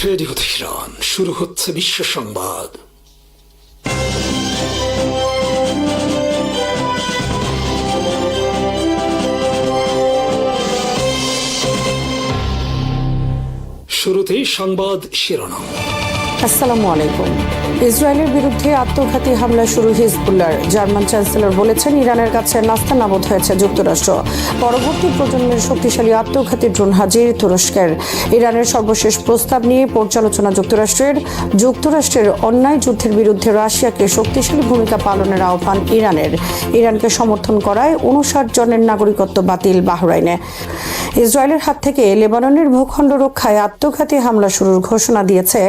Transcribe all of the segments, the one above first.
Radio Tehran, শুরু হচ্ছে বিশ্ব সংবাদ। শুরুতেই সংবাদ শিরোনাম। আসসালামু আলাইকুম। ইসরায়েলের বিরুদ্ধে আত্মঘাতী হামলা শুরু হিজবুল্লাহর। জার্মান চ্যান্সেলর বলেছেন, ইরানের কাছে নাস্তানাবুদ হয়েছে যুক্তরাষ্ট্র। পরবর্তী প্রজন্মের শক্তিশালী আত্মঘাতী ড্রোন হাজির তুরস্কের। ইরানের সর্বশেষ প্রস্তাব নিয়ে পর্যালোচনা যুক্তরাষ্ট্রের। যুক্তরাষ্ট্রের অন্যায় যুদ্ধের বিরুদ্ধে রাশিয়াকে শক্তিশালী ভূমিকা পালনের আহ্বান ইরানের। ইরানকে সমর্থন করায় 59 জনের নাগরিকত্ব বাতিল বাহরাইনে। ইসরায়েলের হাত থেকে লেবাননের ভূখণ্ড রক্ষায় আত্মঘাতী হামলা শুরুর ঘোষণা দিয়েছে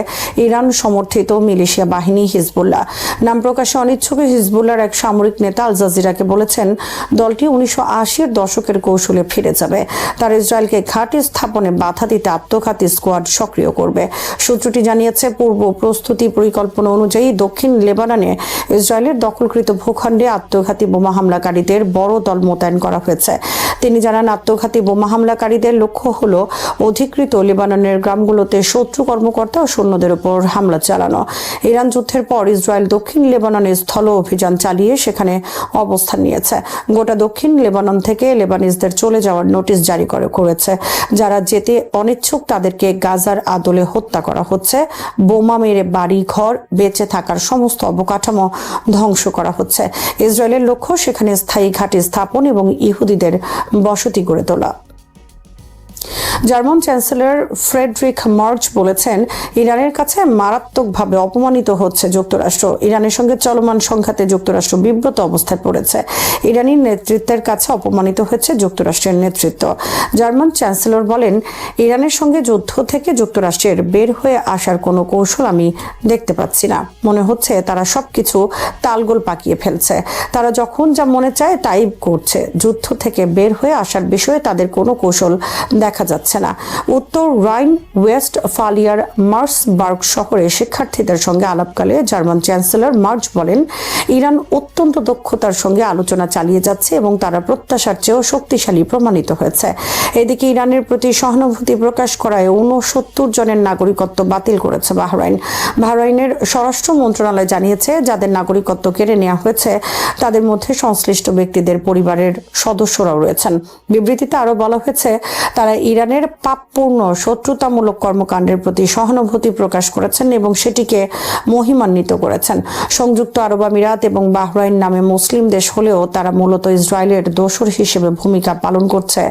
ইরান সমর্থিত মিলিশিয়া বাহিনী হিজবুল্লাহ। নাম প্রকাশে অনিচ্ছুক হিজবুল্লাহর এক সামরিক নেতা আল জাজিরাকে বলেছেন, দলটি 1980-এর দশকের কৌশলে ফিরে যাবে। তার ইসরায়েলকে ঘাঁটি স্থাপনে বাধা দিতে আত্মঘাতী স্কোয়াড সক্রিয় করবে। সূত্রটি জানিয়েছে, পূর্ব প্রস্তুতি পরিকল্পনা অনুযায়ী দক্ষিণ লেবাননে ইসরায়েলের দখলকৃত ভূখণ্ডে আত্মঘাতী বোমা হামলাকারীদের বড় দল মোতায়েন করা হয়েছে। তিনি জানান, আত্মঘাতী বোমা হামলাকারীদের লক্ষ্য হল অধিকৃত লেবাননের গ্রামগুলোতে শত্রু কর্মকর্তা ও সৈন্যদের উপর হামলা চালানো। ইরান যুদ্ধের পর ইসরায়েল দক্ষিণ লেবাননে স্থল অভিযান চালিয়ে সেখানে অবস্থান নিয়েছে। গোটা দক্ষিণ লেবানন থেকে লেবানিজদের চলে যাওয়ার নোটিশ জারি করেছে। যারা যেতে অনিচ্ছুক তাদেরকে গাজার আদলে হত্যা করা হচ্ছে। বোমা মেরে বাড়ি ঘর, বেঁচে থাকার সমস্ত অবকাঠামো ধ্বংস করা হচ্ছে। ইসরায়েলের লক্ষ্য সেখানে স্থায়ী ঘাঁটি স্থাপন এবং ইহুদিদের বসতি গড়ে তোলা। জার্মান চ্যান্সেলর ফ্রেডরিক মার্চ বলেছেন, ইরানের কাছে মারাত্মকভাবে অপমানিত হচ্ছে যুক্তরাষ্ট্র। ইরানের সঙ্গে চলমান সংঘাতে যুক্তরাষ্ট্র বিব্রত অবস্থায় পড়েছে। ইরানি নেতৃত্বের কাছে অপমানিত হচ্ছে যুক্তরাষ্ট্রের নেতৃত্ব। জার্মান চ্যান্সেলর বলেন, ইরানের সঙ্গে যুদ্ধ থেকে যুক্তরাষ্ট্রের বের হয়ে আসার কোনো কৌশল আমি দেখতে পাচ্ছি না। মনে হচ্ছে তারা সবকিছু তালগোল পাকিয়ে ফেলছে। তারা যখন যা মনে চায় তাই করছে। যুদ্ধ থেকে বের হয়ে আসার বিষয়ে তাদের কোনো কৌশল দেখা যাচ্ছে না। উত্তর রাইন ওয়েস্ট ফালিয়ার মার্সবার্গ শহরে শিক্ষার্থীদের সঙ্গে আলাপকালে জার্মান চ্যান্সেলর মার্চ বলেন, ইরান অত্যন্ত দক্ষতার সঙ্গে আলোচনা চালিয়ে যাচ্ছে এবং তারা প্রত্যাশার চেয়েও শক্তিশালী প্রমাণিত হয়েছে। এদিকে ইরানের প্রতি সহানুভূতি প্রকাশ করায় 69 জনের নাগরিকত্ব বাতিল করেছে বাহরাইন। বাহরাইনের স্বরাষ্ট্র মন্ত্রণালয় জানিয়েছে, যাদের নাগরিকত্ব কেড়ে নেওয়া হয়েছে তাদের মধ্যে সংশ্লিষ্ট ব্যক্তিদের পরিবারের সদস্যরাও রয়েছেন। বিবৃতিতে আরও বলা হয়েছে, তারা ইরানের পাপপূর্ণ শত্রুতামূলক কর্মকাণ্ডের প্রতি সহানুভূতি প্রকাশ করেছেন এবং সেটিকে মহিমান্বিত করেছেন। সংযুক্ত আরব আমিরাত এবং বাহরাইন নামে মুসলিম দেশ হলেও তারা মূলত ইসরায়েলের দোসর হিসেবে ভূমিকা পালন করছে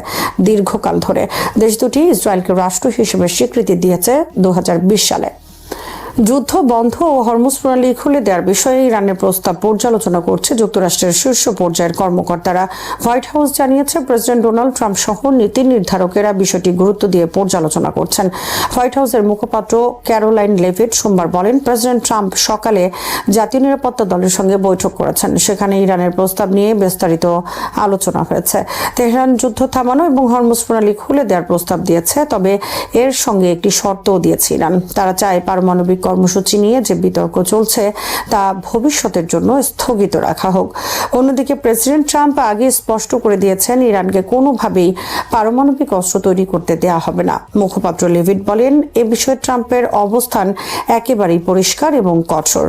দীর্ঘকাল ধরে। দেশ দুটি ইসরায়েলকে রাষ্ট্র হিসেবে স্বীকৃতি দিয়েছে 2020 সালে। যুদ্ধ বন্ধ ও হরমুজ প্রণালী খুলে দেওয়ার বিষয়ে ইরানের প্রস্তাব পর্যালোচনা করছে যুক্তরাষ্ট্রের শীর্ষ পর্যায়ের কর্মকর্তারা। হোয়াইট হাউস জানিয়েছে, প্রেসিডেন্ট ডোনাল্ড ট্রাম্প সহ নীতি নির্ধারকেরা বিষয়টি গুরুত্ব দিয়ে পর্যালোচনা করছেন। হোয়াইট হাউসের মুখপাত্র ক্যারোলাইন লেভিট সোমবার বলেন, প্রেসিডেন্ট ট্রাম্প সকালে জাতীয় নিরাপত্তা দলের সঙ্গে বৈঠক করেছেন। সেখানে ইরানের প্রস্তাব নিয়ে বিস্তারিত আলোচনা হয়েছে। তেহরান যুদ্ধ থামানো এবং হরমুজ প্রণালী খুলে দেওয়ার প্রস্তাব দিয়েছে, তবে এর সঙ্গে একটি শর্তও দিয়েছে ইরান। তারা চায় পারমাণবিক কর্মসূচি নিয়ে যে বিতর্ক চলছে তা ভবিষ্যতের জন্য স্থগিত রাখা হোক। অন্যদিকে প্রেসিডেন্ট ট্রাম্প আগে স্পষ্ট করে দিয়েছেন, ইরানকে কোনোভাবেই পারমাণবিক অস্ত্র তৈরি করতে দেওয়া হবে না। মুখপাত্র লেভিট বলেন, এ বিষয়ে ট্রাম্পের অবস্থান একেবারেই পরিষ্কার এবং কঠোর।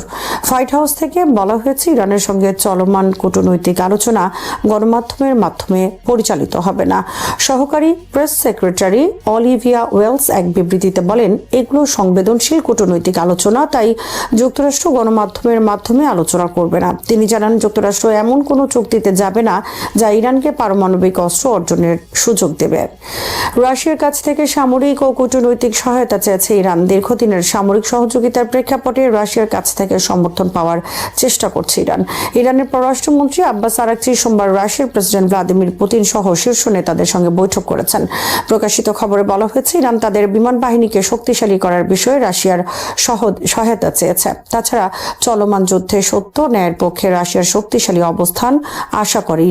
হোয়াইট হাউস থেকে বলা হয়েছে, ইরানের সঙ্গে চলমান কূটনৈতিক আলোচনা গণমাধ্যমের মাধ্যমে পরিচালিত হবে না। সহকারী প্রেস সেক্রেটারি অলিভিয়া ওয়েলস এক বিবৃতিতে বলেন, এগুলো সংবেদনশীল কূটনৈতিক আলোচনা, তাই যুক্তরাষ্ট্র গণমাধ্যমের মাধ্যমে আলোচনা করবে না। তিনি জানান, যুক্তরাষ্ট্র এমন কোনো চুক্তিতে যাবে না যা ইরানকে পারমাণবিক অস্ত্র অর্জনের সুযোগ দেবে। রাশিয়ার কাছ থেকে সামরিক ও কূটনৈতিক সহায়তা চেয়েছে ইরান। দীর্ঘদিনের সামরিক সহযোগিতার প্রেক্ষাপটে রাশিয়ার কাছ থেকে সমর্থন পাওয়ার চেষ্টা করছে ইরান। ইরানের পররাষ্ট্রমন্ত্রী আব্বাস আরাকচি সোমবার রাশিয়ার প্রেসিডেন্ট ভ্লাদিমির পুতিন সহ শীর্ষ নেতাদের সঙ্গে বৈঠক করেছেন। প্রকাশিত খবরে বলা হয়েছে, ইরান তাদের বিমান বাহিনীকে শক্তিশালী করার বিষয়ে রাশিয়ার সহায়তা চেয়েছে। তাছাড়া চলমান যুদ্ধে সত্য ন্যায়ের পক্ষে রাশিয়ার শক্তিশালী অবস্থান আশা করে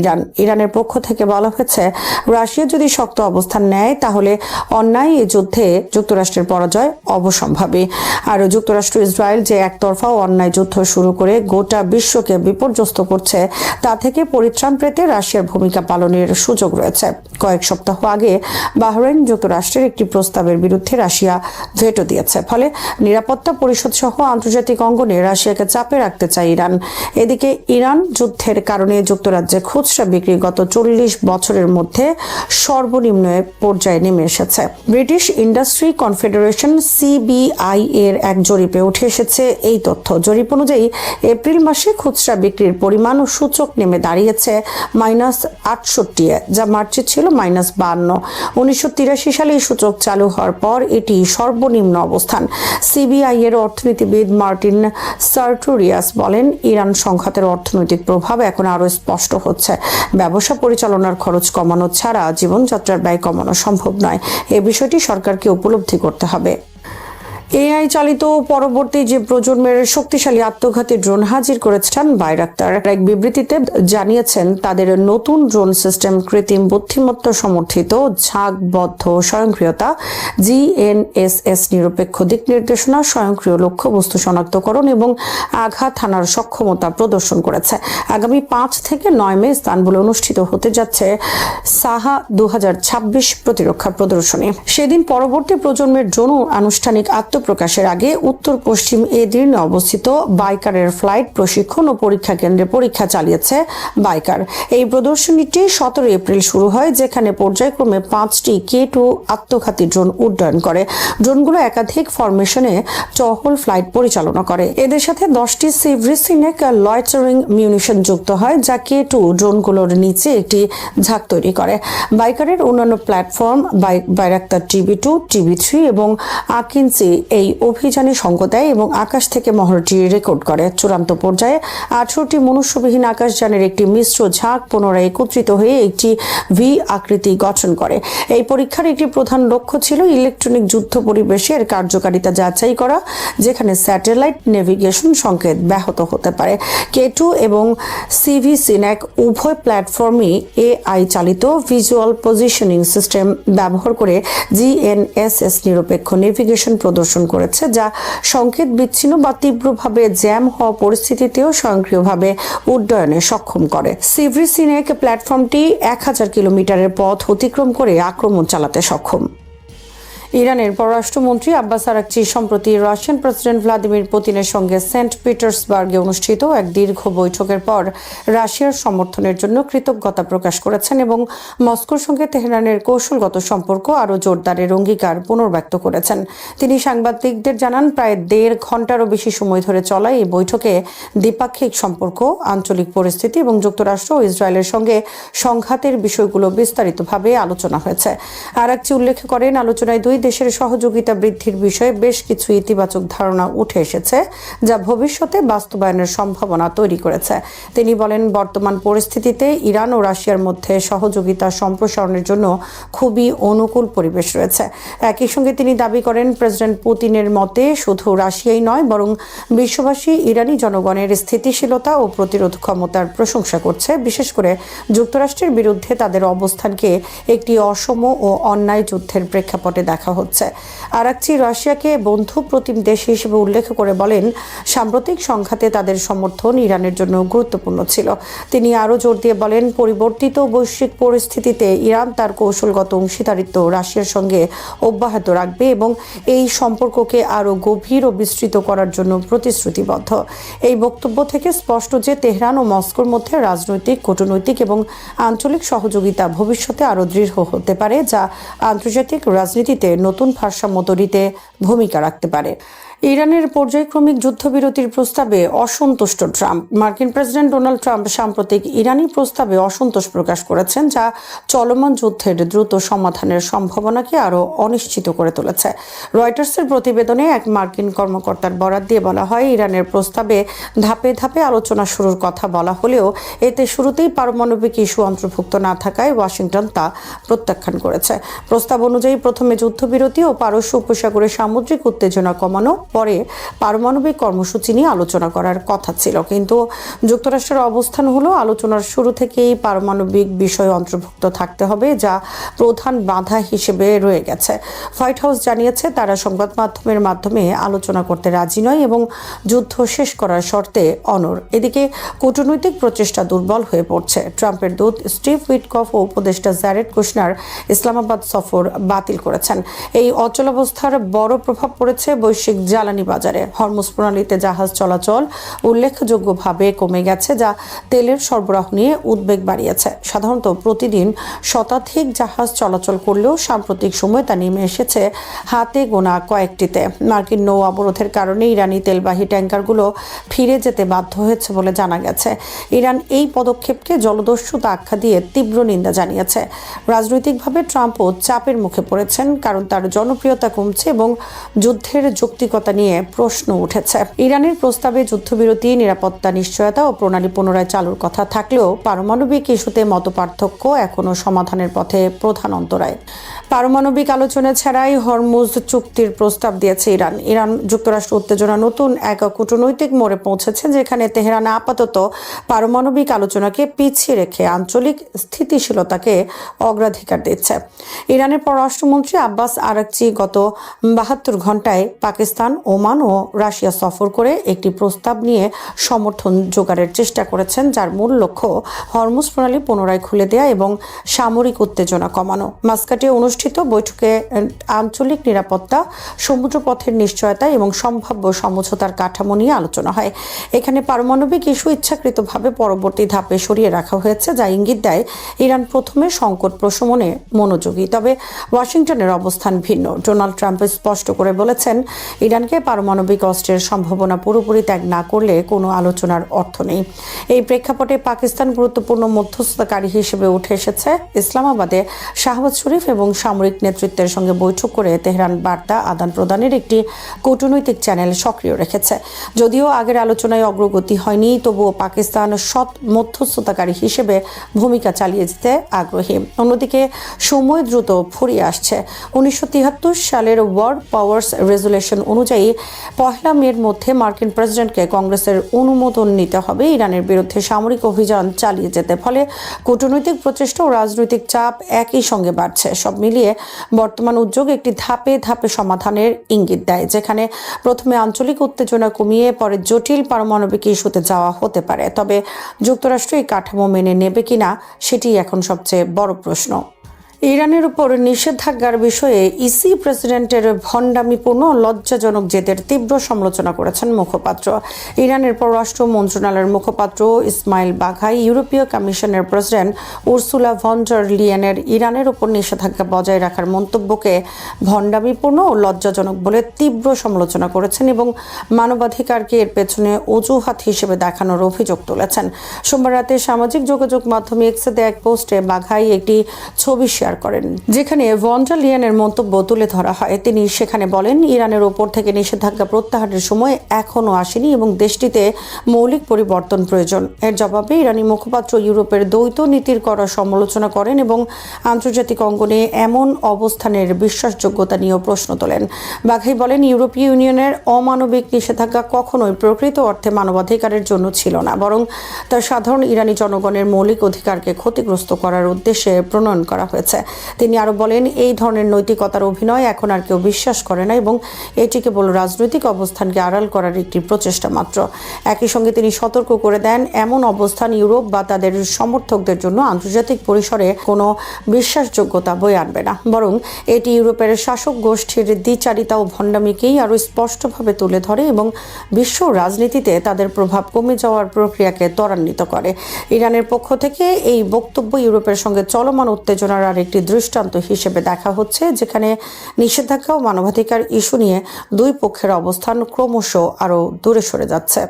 ইরানের পক্ষ থেকে বলা হয়েছে, রাশিয়া যদি শক্ত অবস্থান নেয় তাহলে অন্যায় এই যুদ্ধে যুক্তরাষ্ট্রের পরাজয় অবশ্যম্ভাবী। আর যুক্তরাষ্ট্র ইসরায়েল যে একতরফা অন্যায় যুদ্ধ শুরু করে গোটা বিশ্বকে বিপর্যস্ত করছে, তা থেকে পরিত্রাণ পেতে রাশিয়ার ভূমিকা পালনের সুযোগ রয়েছে। কয়েক সপ্তাহ আগে বাহরাইন যুক্তরাষ্ট্রের একটি প্রস্তাবের বিরুদ্ধে রাশিয়া ভেটো দিয়েছে। ফলে নিরাপত্তা পরিষদ সহ আন্তর্জাতিক অঙ্গনে রাশিয়াকে চাপে রাখতে চায় ইরান। এদিকে ইরান যুদ্ধের কারণে যুক্তরাজ্যে খুচরা বিক্রি গত 40 বছরের মধ্যে সর্বনিম্ন পর্যায়ে নেমে এসেছে। ব্রিটিশ ইন্ডাস্ট্রি কনফেডারেশন সিবিআই এর এক জরিপে উঠে এসেছে এই তথ্য। জরিপ অনুযায়ী এপ্রিল মাসে খুচরা বিক্রির পরিমাণ ও সূচক নেমে দাঁড়িয়েছে -68, যা মার্চে ছিল -52। 1983 সালে এই সূচক চালু হওয়ার পর এটি সর্বনিম্ন অবস্থান। সিবিআই এর অর্থনীতিবিদ মার্টিন সার্টোরিয়াস বলেন, ইরান সংঘাতের অর্থনৈতিক প্রভাব এখন আরও স্পষ্ট হচ্ছে। ব্যবসা পরিচালনার খরচ কমানো ছাড়া জীবনযাত্রার ব্যয় কমানো সম্ভব নয়। এ বিষয়টি সরকারকে উপলব্ধি করতে হবে। এআই চালিত পরবর্তী যে প্রজন্মের শক্তিশালী আত্মঘাতী ড্রোন হাজির করেছেন বাইরাক্তার। এক বিবৃতিতে জানিয়েছেন, তাদের নতুন ড্রোন সিস্টেম কৃত্রিম বুদ্ধিমত্তা সমর্থিত ঝাঁকবদ্ধ স্বয়ংক্রিয়তা, জিএনএসএস, নিরপেক্ষ দিক নির্দেশনা, স্বয়ংক্রিয় লক্ষ্যবস্তু শনাক্তকরণ এবং আঘাত হানার সক্ষমতা প্রদর্শন করেছে। আগামী 5 থেকে 9 মে ইস্তানবুলে অনুষ্ঠিত হতে যাচ্ছে সাহা 2026 প্রতিরক্ষা প্রদর্শনী। সেদিন পরবর্তী প্রজন্মের ড্রোন আনুষ্ঠানিক প্রকাশের আগে উত্তর পশ্চিম এদির্নে অবস্থিত বাইকারের ফ্লাইট প্রশিক্ষণ ও পরীক্ষা কেন্দ্রে পরীক্ষা চালিয়েছে বাইকার। এই প্রদর্শনীটি 17 এপ্রিল শুরু হয়, যেখানে পর্যায়ক্রমে 5টি K2 আত্মঘাতী ড্রোন উড্ডয়ন করে। ড্রোনগুলো একাধিক ফরমেশনে টহল ফ্লাইট পরিচালনা করে। এদের সাথে 10টি সিভরিসিনেক লয়টারিং মিউনিশন যুক্ত হয়, যা K2 ড্রোনগুলোর নিচে একটি ঝাঁক তৈরি করে। বাইকারের অন্যান্য প্ল্যাটফর্ম বাইরাক্তার TB2, TB3 এবং আকিনসি এই অভিযানে সঙ্গ দেয় এবং আকাশ থেকে মহড়াটি রেকর্ড করে। চূড়ান্ত পর্যায়ে 18টি মনুষ্যবিহীন আকাশযানের একটি মিশ্র ঝাঁক পুনরায় একত্রিত হয়ে একটি ভি আকৃতি গঠন করে। এই পরীক্ষার একটি প্রধান লক্ষ্য ছিল ইলেকট্রনিক যুদ্ধ পরিবেশে এর কার্যকারিতা যাচাই করা, যেখানে স্যাটেলাইট নেভিগেশন সংকেত ব্যাহত হতে পারে। K2 এবং সিভিসিনেক উভয় প্ল্যাটফর্মই এআই চালিত ভিজুয়াল পজিশনিং সিস্টেম ব্যবহার করে জিএনএসএস নিরপেক্ষ নেভিগেশন প্রদর্শন করেছে, যা সংকেত বিচ্ছিন্ন বা তীব্রভাবে জ্যাম হওয়া পরিস্থিতিতেও স্বয়ংক্রিয়ভাবে উড্ডয়নে সক্ষম করে। সিভরিসিনেক প্ল্যাটফর্মটি 1000 কিলোমিটারের পথ অতিক্রম করে আক্রমণ চালাতে সক্ষম। ইরানের পররাষ্ট্রমন্ত্রী আব্বাস আরাকচি সম্প্রতি রাশিয়ান প্রেসিডেন্ট ভ্লাদিমির পুতিনের সঙ্গে সেন্ট পিটার্সবার্গে অনুষ্ঠিত এক দীর্ঘ বৈঠকের পর রাশিয়ার সমর্থনের জন্য কৃতজ্ঞতা প্রকাশ করেছেন এবং মস্কোর সঙ্গে তেহরানের কৌশলগত সম্পর্ক আরও জোরদারের অঙ্গীকার পুনর্ব্যক্ত করেছেন। তিনি সাংবাদিকদের জানান, প্রায় 1.5 ঘন্টারও বেশি সময় ধরে চলা এই বৈঠকে দ্বিপাক্ষিক সম্পর্ক, আঞ্চলিক পরিস্থিতি এবং যুক্তরাষ্ট্র ও ইসরায়েলের সঙ্গে সংঘাতের বিষয়গুলো বিস্তারিতভাবে আলোচনা হয়েছে। আরাকচি উল্লেখ করেন, আলোচনায় দুই দেশের সহযোগিতা বৃদ্ধির বিষয়ে বেশ কিছু ইতিবাচক ধারণা উঠে এসেছে, যা ভবিষ্যতে বাস্তবায়নের সম্ভাবনা তৈরি করেছে। তিনি বলেন, বর্তমান পরিস্থিতিতে ইরান ও রাশিয়ার মধ্যে সহযোগিতা সম্প্রসারণের জন্য খুবই অনুকূল পরিবেশ রয়েছে। একই সঙ্গে তিনি দাবি করেন, প্রেসিডেন্ট পুতিনের মতে শুধু রাশিয়াই নয়, বরং বিশ্ববাসী ইরানি জনগণের স্থিতিশীলতা ও প্রতিরোধ ক্ষমতার প্রশংসা করছে। বিশেষ করে যুক্তরাষ্ট্রের বিরুদ্ধে তাদের অবস্থানকে একটি অসম ও অন্যায় যুদ্ধের প্রেক্ষাপটে দেখা হচ্ছে। আরাকচি রাশিয়াকে বন্ধু প্রতিম দেশ হিসেবে উল্লেখ করে বলেন, সাম্প্রতিক সংঘাতে তাদের সমর্থন ইরানের জন্য গুরুত্বপূর্ণ ছিল। তিনি আরও জোর দিয়ে বলেন, পরিবর্তিত বৈশ্বিক পরিস্থিতিতে ইরান তার কৌশলগত অংশীদারিত্ব রাশিয়ার সঙ্গে অব্যাহত রাখবে এবং এই সম্পর্ককে আরও গভীর ও বিস্তৃত করার জন্য প্রতিশ্রুতিবদ্ধ। এই বক্তব্য থেকে স্পষ্ট যে তেহরান ও মস্কোর মধ্যে রাজনৈতিক, কূটনৈতিক এবং আঞ্চলিক সহযোগিতা ভবিষ্যতে আরও দৃঢ় হতে পারে, যা আন্তর্জাতিক রাজনীতিতে নতুন ভারসাম্য তৈরিতে ভূমিকা রাখতে পারে। ইরানের পর্যায়ক্রমিক যুদ্ধবিরতির প্রস্তাবে অসন্তুষ্ট ট্রাম্প। মার্কিন প্রেসিডেন্ট ডোনাল্ড ট্রাম্প সাম্প্রতিক ইরানি প্রস্তাবে অসন্তোষ প্রকাশ করেছেন, যা চলমান যুদ্ধের দ্রুত সমাধানের সম্ভাবনাকে আরও অনিশ্চিত করে তুলেছে। রয়টার্সের প্রতিবেদনে এক মার্কিন কর্মকর্তার বরাত দিয়ে বলা হয়, ইরানের প্রস্তাবে ধাপে ধাপে আলোচনা শুরুর কথা বলা হলেও এতে শুরুতেই পারমাণবিক ইস্যু অন্তর্ভুক্ত না থাকায় ওয়াশিংটন তা প্রত্যাখ্যান করেছে। প্রস্তাব অনুযায়ী প্রথমে যুদ্ধবিরতি ও পারস্য উপসাগরে সামুদ্রিক উত্তেজনা কমানো পরে পারমাণবিক কর্মসূচি নিয়ে আলোচনা করার কথা ছিল, কিন্তু যুক্তরাষ্ট্রের অবস্থান হলো আলোচনার শুরু থেকেই পারমাণবিক বিষয় অন্তর্ভুক্ত থাকতে হবে, যা প্রধান বাধা হিসেবে রয়ে গেছে। হোয়াইট হাউস জানিয়েছে তারা সংবাদ মাধ্যমের মাধ্যমে আলোচনা করতে রাজি নয় এবং যুদ্ধ শেষ করার শর্তে অনড়। এদিকে কূটনৈতিক প্রচেষ্টা দুর্বল হয়ে পড়ছে। ট্রাম্পের দূত স্টিভ উইটকফ ও উপদেষ্টা জ্যারেড কুশনার ইসলামাবাদ সফর বাতিল করেছেন। এই অচলাবস্থার বড় প্রভাব পড়েছে বৈশ্বিক জ্বালানি বাজারে। হরমুজ প্রণালীতে জাহাজ চলাচল উল্লেখযোগ্যভাবে কমে গেছে, যা তেলের সরবরাহ নিয়ে উদ্বেগ বাড়িয়েছে। সাধারণত প্রতিদিন শতাধিক জাহাজ চলাচল করলেও সাম্প্রতিক সময়ে তা নেমে এসেছে হাতে গোনা কয়েকটিতে। মার্কিন নৌ অবরোধের কারণে ইরানি তেলবাহী ট্যাঙ্কারগুলো ফিরে যেতে বাধ্য হয়েছে বলে জানা গেছে। ইরান এই পদক্ষেপকে জলদস্যুতা আখ্যা দিয়ে তীব্র নিন্দা জানিয়েছে। রাজনৈতিকভাবে ট্রাম্পও চাপের মুখে পড়েছেন, কারণ তার জনপ্রিয়তা কমছে এবং যুদ্ধের যৌক্তিকতা নিয়ে প্রশ্ন উঠেছে। ইরানের প্রস্তাবে যুদ্ধবিরতি, নিরাপত্তা নিশ্চয়তা ও প্রণালী পুনরায় চালুর কথা থাকলেও পারমাণবিক ইস্যুতে মতপার্থক্য এখনও সমাধানের পথে প্রধান অন্তরায়। পারমাণবিক আলোচনা ছাড়াই হরমুজ চুক্তির প্রস্তাব দিয়েছে ইরান। ইরান যুক্তরাষ্ট্র উত্তেজনা নতুন এক কূটনৈতিক মোড়ে পৌঁছেছে, যেখানে তেহরান আপাতত পারমাণবিক আলোচনাকে পিছিয়ে রেখে আঞ্চলিক স্থিতিশীলতাকে অগ্রাধিকার দিচ্ছে। ইরানের পররাষ্ট্রমন্ত্রী আব্বাস আরাকচি গত 72 ঘন্টায় পাকিস্তান, ওমান ও রাশিয়া সফর করে একটি প্রস্তাব নিয়ে সমর্থন জোগাড়ের চেষ্টা করেছেন, যার মূল লক্ষ্য হরমুজ প্রণালী পুনরায় খুলে দেয়া এবং সামরিক উত্তেজনা কমানো। মাস্কাটে অনুষ্ঠিত বৈঠকে আঞ্চলিক নিরাপত্তা, সমুদ্রপথের নিশ্চয়তা এবং সম্ভাব্য সমঝোতার কাঠামো নিয়ে আলোচনা হয়। এখানে পারমাণবিক ইস্যু ইচ্ছাকৃতভাবে পরবর্তী ধাপে সরিয়ে রাখা হয়েছে, যা ইঙ্গিত দেয় ইরান প্রথমে সংকট প্রশমনে মনোযোগী। তবে ওয়াশিংটনের অবস্থান ভিন্ন। ডোনাল্ড ট্রাম্প স্পষ্ট করে বলেছেন, ইরানকে পারমাণবিক অস্ত্রের সম্ভাবনা পুরোপুরি ত্যাগ না করলে কোনো আলোচনার অর্থ নেই। এই প্রেক্ষাপটে পাকিস্তান গুরুত্বপূর্ণ মধ্যস্থতাকারী হিসেবে উঠে এসেছে। ইসলামাবাদে শাহবাজ শরীফ এবং সামরিক নেতৃত্বের সঙ্গে বৈঠক করে তেহরান বার্তা আদান প্রদানের একটি কূটনৈতিক চ্যানেল সক্রিয় রেখেছে। যদিও আগের আলোচনায় অগ্রগতি হয়নি, তবুও পাকিস্তান সৎ মধ্যস্থতাকারী হিসেবে ভূমিকা চালিয়ে যেতে আগ্রহী। অন্যদিকে সময় দ্রুত ফুরিয়ে আসছে। 1973 সালের ওয়ার্ল্ড পাওয়ার্স রেজুলেশন অনুযায়ী 1 মের মধ্যে মার্কিন প্রেসিডেন্টকে কংগ্রেসের অনুমোদন নিতে হবে ইরানের বিরুদ্ধে সামরিক অভিযান চালিয়ে যেতে। ফলে কূটনৈতিক প্রচেষ্টা ও রাজনৈতিক চাপ একই সঙ্গে বাড়ছে। সব মিলিয়ে বর্তমান উদ্যোগ একটি ধাপে ধাপে সমাধানের ইঙ্গিত দেয়, যেখানে প্রথমে আঞ্চলিক উত্তেজনা কমিয়ে পরে জটিল পারমাণবিক ইস্যুতে যাওয়া হতে পারে। তবে যুক্তরাষ্ট্র এই কাঠামো মেনে নেবে কিনা সেটি এখন সবচেয়ে বড় প্রশ্ন। ইরানের উপর নিষেধাজ্ঞার বিষয়ে ইসি প্রেসিডেন্টের ভণ্ডামিপূর্ণ লজ্জাজনক জেদের তীব্র সমালোচনা করেছেন মুখপাত্র। ইরানের পররাষ্ট্র মন্ত্রণালয়ের মুখপাত্র ইসমাইল বাঘাই ইউরোপীয় কমিশনের প্রেসিডেন্ট উর্সুলা ভন ডার লিয়েনের ইরানের উপর নিষেধাজ্ঞা বজায় রাখার মন্তব্যকে ভণ্ডামিপূর্ণ ও লজ্জাজনক বলে তীব্র সমালোচনা করেছেন এবং মানবাধিকারকে এর পেছনে অজুহাত হিসেবে দেখানোর অভিযোগ তুলেছেন। সোমবার রাতে সামাজিক যোগাযোগ মাধ্যমে এক্সে দেয়া এক পোস্টে বাঘাই একটি ছবি শেয়ার করেন, যেখানে ভন ডার লিয়েনের মন্তব্য তুলে ধরা হয়। তিনি সেখানে বলেন, ইরানের ওপর থেকে নিষেধাজ্ঞা প্রত্যাহারের সময় এখনও আসেনি এবং দেশটিতে মৌলিক পরিবর্তন প্রয়োজন। এর জবাবে ইরানি মুখপাত্র ইউরোপের দ্বৈত নীতির করা সমালোচনা করেন এবং আন্তর্জাতিক অঙ্গনে এমন অবস্থানের বিশ্বাসযোগ্যতা নিয়েও প্রশ্ন তোলেন। বাঘাই বলেন, ইউরোপীয় ইউনিয়নের অমানবিক নিষেধাজ্ঞা কখনোই প্রকৃত অর্থে মানবাধিকারের জন্য ছিল না, বরং তা সাধারণ ইরানি জনগণের মৌলিক অধিকারকে ক্ষতিগ্রস্ত করার উদ্দেশ্যে প্রণয়ন করা হয়েছে। তিনি আরো বলেন, এই ধরনের নৈতিকতার অভিনয় এখন আর কেউ বিশ্বাস করে না এবং এটি কেবল রাজনৈতিক অবস্থানকে আড়াল করার একটি প্রচেষ্টা মাত্র। একই সঙ্গে তিনি সতর্ক করে দেন, এমন অবস্থান ইউরোপ বা তাদের সমর্থকদের জন্য আন্তর্জাতিক পরিসরে কোনো বিশ্বাসযোগ্যতা বয়ে আনবে না, বরং এটি ইউরোপের শাসক গোষ্ঠীর দ্বিচারিতা ও ভণ্ডামিকেই আরও স্পষ্টভাবে তুলে ধরে এবং বিশ্ব রাজনীতিতে তাদের প্রভাব কমে যাওয়ার প্রক্রিয়াকে ত্বরান্বিত করে। ইরানের পক্ষ থেকে এই বক্তব্য ইউরোপের সঙ্গে চলমান উত্তেজনার আরেকটি দৃষ্টান্ত হিসেবে দেখা হচ্ছে, যেখানে নিষেধাজ্ঞা ও মানবাধিকার ইস্যু নিয়ে দুই পক্ষের অবস্থান ক্রমশ আরও দূরে সরে যাচ্ছে।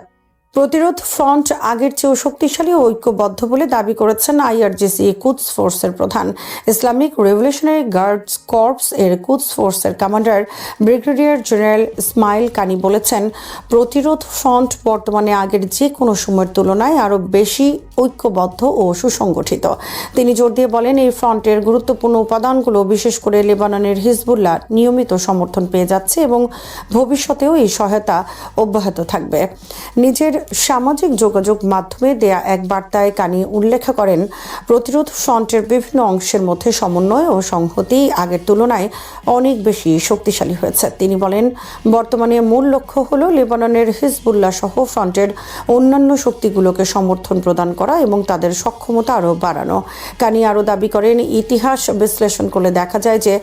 প্রতিরোধ ফ্রন্ট আগের চেয়েও শক্তিশালী ও ঐক্যবদ্ধ বলে দাবি করেছেন আইআরজিসি কুদস ফোর্সের প্রধান। ইসলামিক রেভলিউশনারি গার্ডস কর্পস এর কুদস ফোর্সের কমান্ডার ব্রিগেডিয়ার জেনারেল ইসমাইল কানি বলেছেন, প্রতিরোধ ফ্রন্ট বর্তমানে আগের যে কোনো সময়ের তুলনায় আরও বেশি ঐক্যবদ্ধ ও সুসংগঠিত। তিনি জোর দিয়ে বলেন, এই ফ্রন্টের গুরুত্বপূর্ণ উপাদানগুলো বিশেষ করে লেবাননের হিজবুল্লাহ নিয়মিত সমর্থন পেয়ে যাচ্ছে এবং ভবিষ্যতেও এই সহায়তা অব্যাহত থাকবে। নিজের সামাজিক যোগাযোগ মাধ্যমে দেয়া এক বার্তায় কানি উল্লেখ করেন, প্রতিরোধ ফ্রন্টের বিভিন্ন অংশের মধ্যে সমন্বয় ও সংহতি আগের তুলনায় অনেক বেশি শক্তিশালী হয়েছে। তিনি বলেন, বর্তমানে মূল লক্ষ্য হল লেবাননের হিজবুল্লাহ সহ ফ্রন্টের অন্যান্য শক্তিগুলোকে সমর্থন প্রদান করা এবং তাদের সক্ষমতা আরও বাড়ানো। কানি আরও দাবি করেন, ইতিহাস বিশ্লেষণ করলে দেখা যায় যে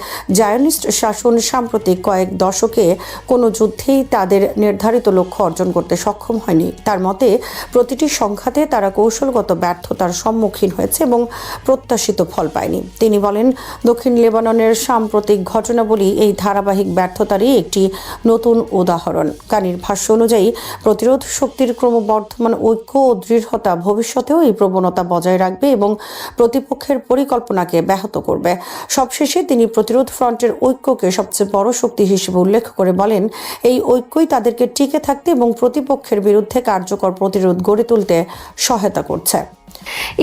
জায়নিস্ট শাসন সাম্প্রতিক কয়েক দশকে কোনো যুদ্ধেই তাদের নির্ধারিত লক্ষ্য অর্জন করতে সক্ষম হয়নি। তার মতে, প্রতিটি সংঘাতে তারা কৌশলগত ব্যর্থতার সম্মুখীন হয়েছে এবং প্রত্যাশিত ফল পায়নি। তিনি বলেন, দক্ষিণ লেবাননের সাম্প্রতিক ঘটনাবলী এই ধারাবাহিক ব্যর্থতারই একটি নতুন উদাহরণ। কানির ভাষ্য অনুযায়ী, প্রতিরোধ শক্তির ক্রমবর্ধমান ঐক্য ও দৃঢ়তা ভবিষ্যতেও এই প্রবণতা বজায় রাখবে এবং প্রতিপক্ষের পরিকল্পনাকে ব্যাহত করবে। সবশেষে তিনি প্রতিরোধ ফ্রন্টের ঐক্যকে সবচেয়ে বড় শক্তি হিসেবে উল্লেখ করে বলেন, এই ঐক্যই তাদেরকে টিকে থাকতে এবং প্রতিপক্ষের বিরুদ্ধে কার্যকর প্রতিরোধ গড়ে তুলতে সহায়তা করছে।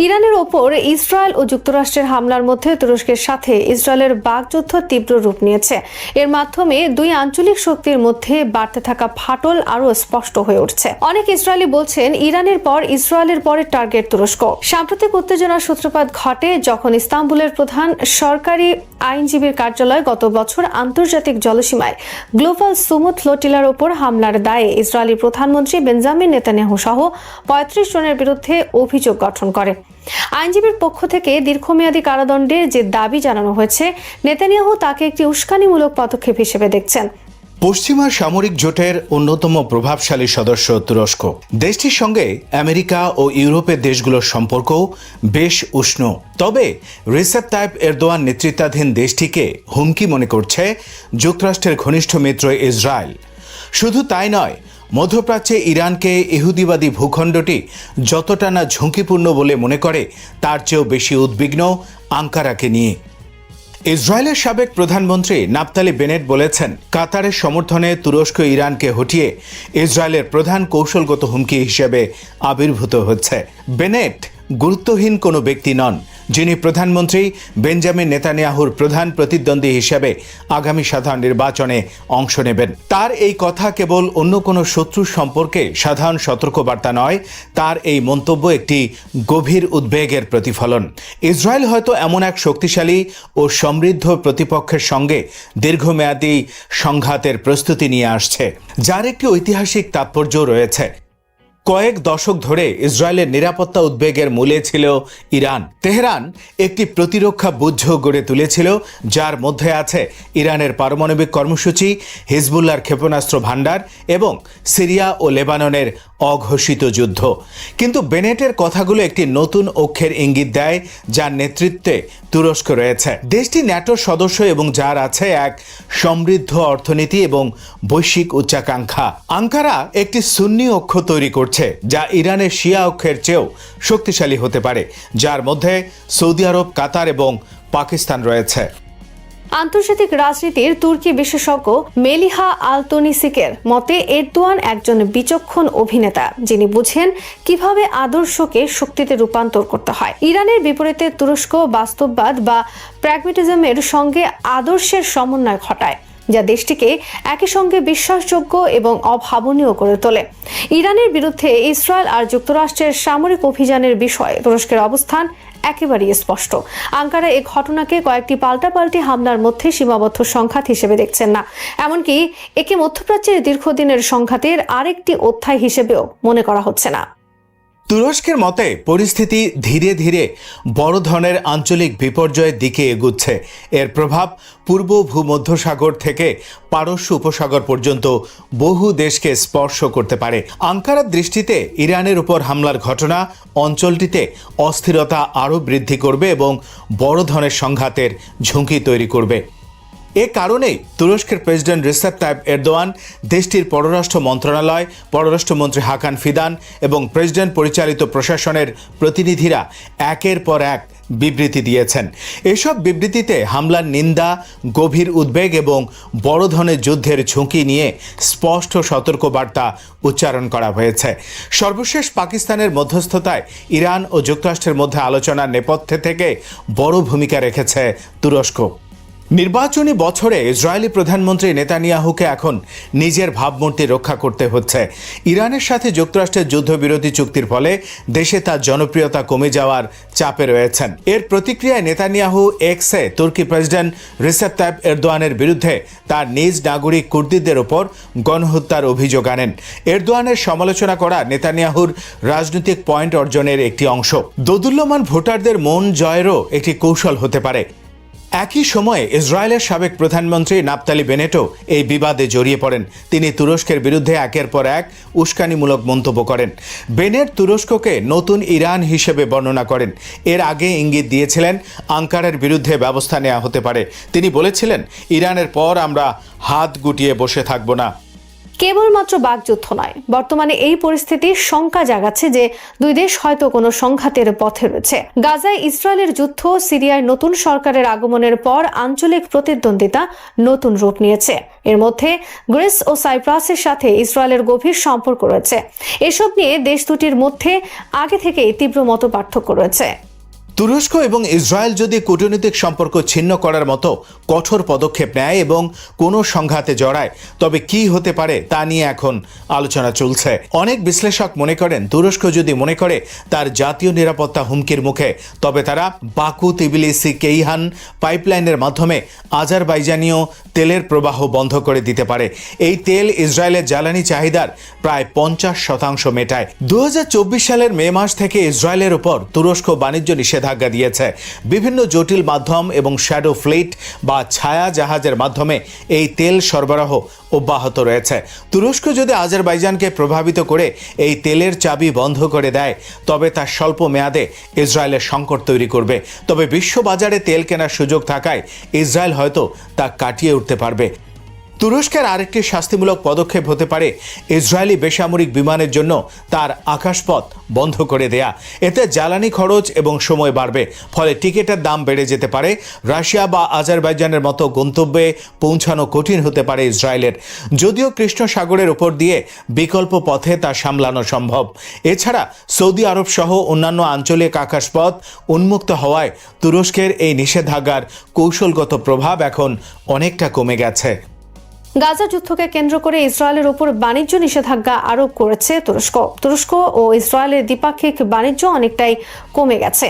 ইরানের ওপর ইসরায়েল ও যুক্তরাষ্ট্রের হামলার মধ্যে তুরস্কের সাথে ইসরায়েলের বাকযুদ্ধ তীব্র রূপ নিয়েছে। এর মাধ্যমে দুই আঞ্চলিক শক্তির মধ্যে বাড়তে থাকা ফাটল আরও স্পষ্ট হয়ে উঠছে। অনেক ইসরায়েলি বলছেন, ইরানের পর ইসরায়েলের পরে টার্গেট তুরস্ক। সাম্প্রতিক উত্তেজনার সূত্রপাত ঘটে যখন ইস্তাম্বুলের প্রধান সরকারি আইনজীবীর কার্যালয় গত বছর আন্তর্জাতিক জলসীমায় গ্লোবাল সুমুদ ফ্লোটিলার ওপর হামলার দায়ে ইসরায়েলি প্রধানমন্ত্রী বেঞ্জামিন নেতানিয়াহু সহ ৩৫ জনের বিরুদ্ধে অভিযোগ গঠন করে। আইনজীবীর পক্ষ থেকে দীর্ঘমেয়াদী কারাদণ্ডের যে দাবি জানানো হয়েছে, নেতানিয়াহু তাকে একটি উস্কানিমূলক পদক্ষেপ হিসেবে দেখছেন। পশ্চিমা সামরিক জোটের অন্যতম প্রভাবশালী সদস্য তুরস্ক। দেশটির সঙ্গে আমেরিকা ও ইউরোপের দেশগুলোর সম্পর্ক বেশ উষ্ণ। তবে রিসেপ তাইপ এরদোয়ান নেতৃত্বাধীন দেশটিকে হুমকি মনে করছে যুক্তরাষ্ট্রের ঘনিষ্ঠ মিত্র ইসরায়েল। শুধু তাই নয়, মধ্যপ্রাচ্যে ইরানকে ইহুদিবাদী ভূখণ্ডটি যতটা না ঝুঁকিপূর্ণ বলে মনে করে, তার চেয়েও বেশি উদ্বিগ্ন আঙ্কারাকে নিয়ে। ইসরায়েলের সাবেক প্রধানমন্ত্রী নাফতালি বেনেট বলেছেন, কাতারের সমর্থনে তুরস্ক ইরানকে হটিয়ে ইসরায়েলের প্রধান কৌশলগত হুমকি হিসেবে আবির্ভূত হচ্ছে। বেনেট গুরুত্বহীন কোনো ব্যক্তি নন, যিনি প্রধানমন্ত্রী বেঞ্জামিন নেতানিয়াহুর প্রধান প্রতিদ্বন্দ্বী হিসেবে আগামী সাধারণ নির্বাচনে অংশ নেবেন। তার এই কথা কেবল অন্য কোনো শত্রু সম্পর্কে সাধারণ সতর্কবার্তা নয়, তার এই মন্তব্য একটি গভীর উদ্বেগের প্রতিফলন। ইসরায়েল হয়তো এমন এক শক্তিশালী ও সমৃদ্ধ প্রতিপক্ষের সঙ্গে দীর্ঘমেয়াদী সংঘাতের প্রস্তুতি নিয়ে আসছে, যার একটি ঐতিহাসিক তাৎপর্য রয়েছে। কয়েক দশক ধরে ইসরায়েলের নিরাপত্তা উদ্বেগের মূলে ছিল ইরান। তেহরান একটি প্রতিরক্ষা বুদ্ধ গড়ে তুলেছিল, যার মধ্যে আছে ইরানের পারমাণবিক কর্মসূচি, হিজবুল্লাহর ক্ষেপণাস্ত্র ভাণ্ডার এবং সিরিয়া ও লেবাননের অঘোষিত যুদ্ধ। কিন্তু বেনেটের কথাগুলো একটি নতুন অক্ষের ইঙ্গিত দেয়, যার নেতৃত্বে তুরস্ক রয়েছে। দেশটি ন্যাটোর সদস্য এবং যার আছে এক সমৃদ্ধ অর্থনীতি এবং বৈশ্বিক উচ্চাকাঙ্ক্ষা। আঙ্কারা একটি সুন্নি অক্ষ তৈরি করছে, যা ইরানের শিয়া অক্ষের চেয়েও শক্তিশালী হতে পারে, যার মধ্যে সৌদি আরব, কাতার এবং পাকিস্তান রয়েছে। আন্তর্জাতিক রাজনীতির তুর্কি বিশেষজ্ঞ মেলিহা আলতনিসিকের মতে, এরদোয়ান একজন বিচক্ষণ অভিনেতা, যিনি বুঝেন কিভাবে আদর্শকে শক্তিতে রূপান্তর করতে হয়। ইরানের বিপরীতে তুরস্ক বাস্তববাদ বা প্র্যাগমেটিজমের সঙ্গে আদর্শের সমন্বয় ঘটায়, যা দেশটিকে একই সঙ্গে বিশ্বাসযোগ্য এবং অভাবনীয় করে তোলে। ইরানের বিরুদ্ধে ইসরায়েল আর যুক্তরাষ্ট্রের সামরিক অভিযানের বিষয়ে তুরস্কের অবস্থান একেবারেই স্পষ্ট। আঙ্কারা এই ঘটনাকে কয়েকটি পাল্টাপাল্টি হামলার মধ্যে সীমাবদ্ধ সংঘাত হিসেবে দেখছেন না, এমনকি একে মধ্যপ্রাচ্যের দীর্ঘদিনের সংঘাতের আরেকটি অধ্যায় হিসেবেও মনে করা হচ্ছে না। তুরস্কের মতে পরিস্থিতি ধীরে ধীরে বড় ধরনের আঞ্চলিক বিপর্যয়ের দিকে এগুচ্ছে। এর প্রভাব পূর্ব ভূমধ্যসাগর থেকে পারস্য উপসাগর পর্যন্ত বহু দেশকে স্পর্শ করতে পারে। আঙ্কারার দৃষ্টিতে ইরানের উপর হামলার ঘটনা অঞ্চলটিতে অস্থিরতা আরও বৃদ্ধি করবে এবং বড় ধরনের সংঘাতের ঝুঁকি তৈরি করবে। এ কারণেই তুরস্কের প্রেসিডেন্ট রিসেপ তাইপ এরদোয়ান, দেশটির পররাষ্ট্র মন্ত্রণালয়, পররাষ্ট্রমন্ত্রী হাকান ফিদান এবং প্রেসিডেন্ট পরিচালিত প্রশাসনের প্রতিনিধিরা একের পর এক বিবৃতি দিয়েছেন। এসব বিবৃতিতে হামলার নিন্দা, গভীর উদ্বেগ এবং বড় ধরনের যুদ্ধের ঝুঁকি নিয়ে স্পষ্ট সতর্কবার্তা উচ্চারণ করা হয়েছে। সর্বশেষ পাকিস্তানের মধ্যস্থতায় ইরান ও যুক্তরাষ্ট্রের মধ্যে আলোচনার নেপথ্যে থেকে বড় ভূমিকা রেখেছে তুরস্ক। নির্বাচনী বছরে ইসরায়েলি প্রধানমন্ত্রী নেতানিয়াহুকে এখন নিজের ভাবমূর্তি রক্ষা করতে হচ্ছে। ইরানের সাথে যুক্তরাষ্ট্রের যুদ্ধবিরতি চুক্তির ফলে দেশে তার জনপ্রিয়তা কমে যাওয়ার চাপে রয়েছেন। এর প্রতিক্রিয়ায় নেতানিয়াহু এক্সে তুর্কি প্রেসিডেন্ট রিসেপ তাইপ এরদোয়ানের বিরুদ্ধে তার নিজ নাগরিক কুর্দিদের ওপর গণহত্যার অভিযোগ আনেন। এরদোয়ানের সমালোচনা করা নেতানিয়াহুর রাজনৈতিক পয়েন্ট অর্জনের একটি অংশ। দোদুল্যমান ভোটারদের মন জয়েরও একটি কৌশল হতে পারে। একই সময়ে ইসরায়েলের সাবেক প্রধানমন্ত্রী নাফতালি বেনেটও এই বিবাদে জড়িয়ে পড়েন। তিনি তুরস্কের বিরুদ্ধে একের পর এক উস্কানিমূলক মন্তব্য করেন। বেনেট তুরস্ককে নতুন ইরান হিসেবে বর্ণনা করেন। এর আগে ইঙ্গিত দিয়েছিলেন আঙ্কারার বিরুদ্ধে ব্যবস্থা নেওয়া হতে পারে। তিনি বলেছিলেন, ইরানের পর আমরা হাত গুটিয়ে বসে থাকব না। কেবলমাত্র বাকযুদ্ধ নয়, বর্তমানে এই পরিস্থিতি শঙ্কা জাগাচ্ছে যে দুই দেশ হয়তো কোনো সংঘাতের পথে রয়েছে। গাজায় ইসরায়েলের যুদ্ধ, সিরিয়ায় নতুন সরকারের আগমনের পর আঞ্চলিক প্রতিদ্বন্দ্বিতা নতুন রূপ নিয়েছে। এর মধ্যে গ্রিস ও সাইপ্রাসের সাথে ইসরায়েলের গভীর সম্পর্ক রয়েছে। এসব নিয়ে দেশ দুটির মধ্যে আগে থেকেই তীব্র মতপার্থক্য রয়েছে। তুরস্ক এবং ইসরায়েল যদি কূটনৈতিক সম্পর্ক ছিন্ন করার মতো কঠোর পদক্ষেপ নেয় এবং কোনো সংঘাতে জড়ায়, তবে কি হতে পারে তা নিয়ে এখন আলোচনা চলছে। অনেক বিশ্লেষক মনে করেন, তুরস্ক যদি মনে করে তার জাতীয় নিরাপত্তা হুমকির মুখে, তবে তারা বাকু তিবিলিসি কেইহান পাইপলাইনের মাধ্যমে আজারবাইজানীয় তেলের প্রবাহ বন্ধ করে দিতে পারে। এই তেল ইসরায়েলের জ্বালানি চাহিদার প্রায় 50% মেটায়। 2024 সালের মে মাস থেকে ইসরায়েলের উপর তুরস্ক বাণিজ্য নিষেধাজ্ঞা দিয়েছে। বিভিন্ন জটিল মাধ্যম এবং শ্যাডো ফ্লিট বা ছায়া জাহাজের মাধ্যমে এই তেল সরবরাহ অব্যাহত রয়েছে। তুরস্ক যদি আজারবাইজানকে প্রভাবিত করে এই তেলের চাবি বন্ধ করে দেয়, তবে তা স্বল্প মেয়াদে ইসরায়েলের সংকট তৈরি করবে। তবে বিশ্ববাজারে তেল কেনার সুযোগ থাকায় ইসরায়েল হয়তো তা কাটিয়ে উঠতে পারবে। তুরস্কের আরেকটি শাস্তিমূলক পদক্ষেপ হতে পারে ইসরায়েলি বেসামরিক বিমানের জন্য তার আকাশপথ বন্ধ করে দেয়া। এতে জ্বালানি খরচ এবং সময় বাড়বে, ফলে টিকিটের দাম বেড়ে যেতে পারে। রাশিয়া বা আজারবাইজানের মতো গন্তব্যে পৌঁছানো কঠিন হতে পারে ইসরায়েলের। যদিও কৃষ্ণ সাগরের উপর দিয়ে বিকল্প পথে তা সামলানো সম্ভব। এছাড়া সৌদি আরব সহ অন্যান্য আঞ্চলিক আকাশপথ উন্মুক্ত হওয়ায় তুরস্কের এই নিষেধাজ্ঞার কৌশলগত প্রভাব এখন অনেকটা কমে গেছে। গাজা যুদ্ধকে কেন্দ্র করে ইসরায়েলের উপর বাণিজ্য নিষেধাজ্ঞা আরোপ করেছে তুরস্ক ও ইসরায়েলের দ্বিপাক্ষিক বাণিজ্য অনেকটাই কমে গেছে।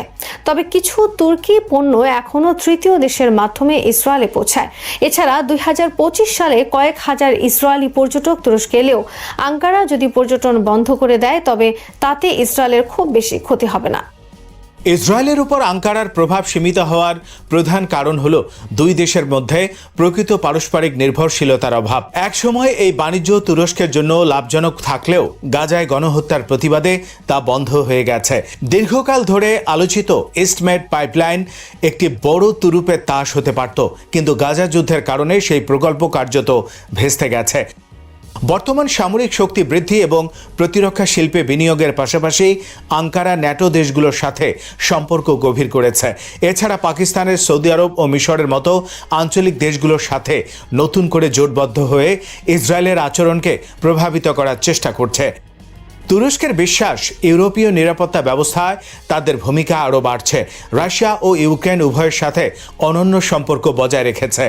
তবে কিছু তুর্কি পণ্য এখনও তৃতীয় দেশের মাধ্যমে ইসরায়েলে পৌঁছায়। এছাড়া 2025 সালে কয়েক হাজার ইসরায়েলি পর্যটক তুরস্কে এলেও আঙ্কারা যদি পর্যটন বন্ধ করে দেয়, তবে তাতে ইসরায়েলের খুব বেশি ক্ষতি হবে না। ইসরায়েলের উপর আঙ্কারার প্রভাব সীমিত হওয়ার প্রধান কারণ হল দুই দেশের মধ্যে প্রকৃত পারস্পরিক নির্ভরশীলতার অভাব। একসময় এই বাণিজ্য তুরস্কের জন্য লাভজনক থাকলেও গাজায় গণহত্যার প্রতিবাদে তা বন্ধ হয়ে গেছে। দীর্ঘকাল ধরে আলোচিত ইস্টমেড পাইপলাইন একটি বড় তুরুপের তাস হতে পারত, কিন্তু গাজা যুদ্ধের কারণে সেই প্রকল্প কার্যত ভেস্তে গেছে। বর্তমান সামরিক শক্তি বৃদ্ধি এবং প্রতিরক্ষা শিল্পে বিনিয়োগের পাশাপাশি আঙ্কারা ন্যাটো দেশগুলোর সাথে সম্পর্ক গভীর করেছে। এছাড়া পাকিস্তানের, সৌদি আরব ও মিশরের মতো আঞ্চলিক দেশগুলোর সাথে নতুন করে জোটবদ্ধ হয়ে ইসরায়েলের আচরণকে প্রভাবিত করার চেষ্টা করছে। তুরস্কের বিশ্বাস, ইউরোপীয় নিরাপত্তা ব্যবস্থায় তাদের ভূমিকা আরও বাড়ছে। রাশিয়া ও ইউক্রেন উভয়ের সাথে অনন্য সম্পর্ক বজায় রেখেছে।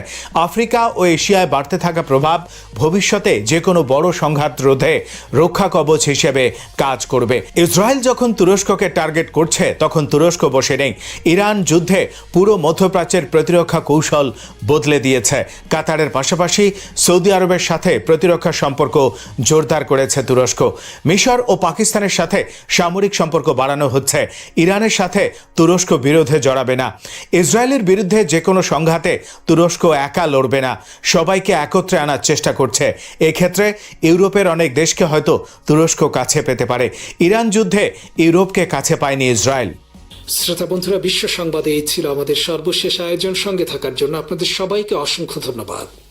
আফ্রিকা ও এশিয়ায় বাড়তে থাকা প্রভাব ভবিষ্যতে যে কোনো বড় সংঘাত রোধে রক্ষা কবচ হিসেবে কাজ করবে। ইসরায়েল যখন তুরস্ককে টার্গেট করছে, তখন তুরস্ক বসে নেই। ইরান যুদ্ধে পুরো মধ্যপ্রাচ্যের প্রতিরক্ষা কৌশল বদলে দিয়েছে। কাতারের পাশাপাশি সৌদি আরবের সাথে প্রতিরক্ষা সম্পর্ক জোরদার করেছে তুরস্ক। মিশর ও পাকিস্তানের সাথে সামরিক সম্পর্ক বাড়ানো হচ্ছে। ইরানের সাথে তুরস্ক বিরোধে জড়াবে না। ইসরায়েলের বিরুদ্ধে যে কোনো সংঘাতে তুরস্ক একা লড়বে না, সবাইকে একত্রে আনার চেষ্টা করছে। এক্ষেত্রে ইউরোপের অনেক দেশকে হয়তো তুরস্ক কাছে পেতে পারে। ইরান যুদ্ধে ইউরোপকে কাছে পায়নি ইসরায়েল। শ্রোতা বন্ধুরা, বিশ্ব সংবাদে এই ছিল আমাদের সর্বশেষ আয়োজন। সঙ্গে থাকার জন্য আপনাদের সবাইকে অসংখ্য ধন্যবাদ।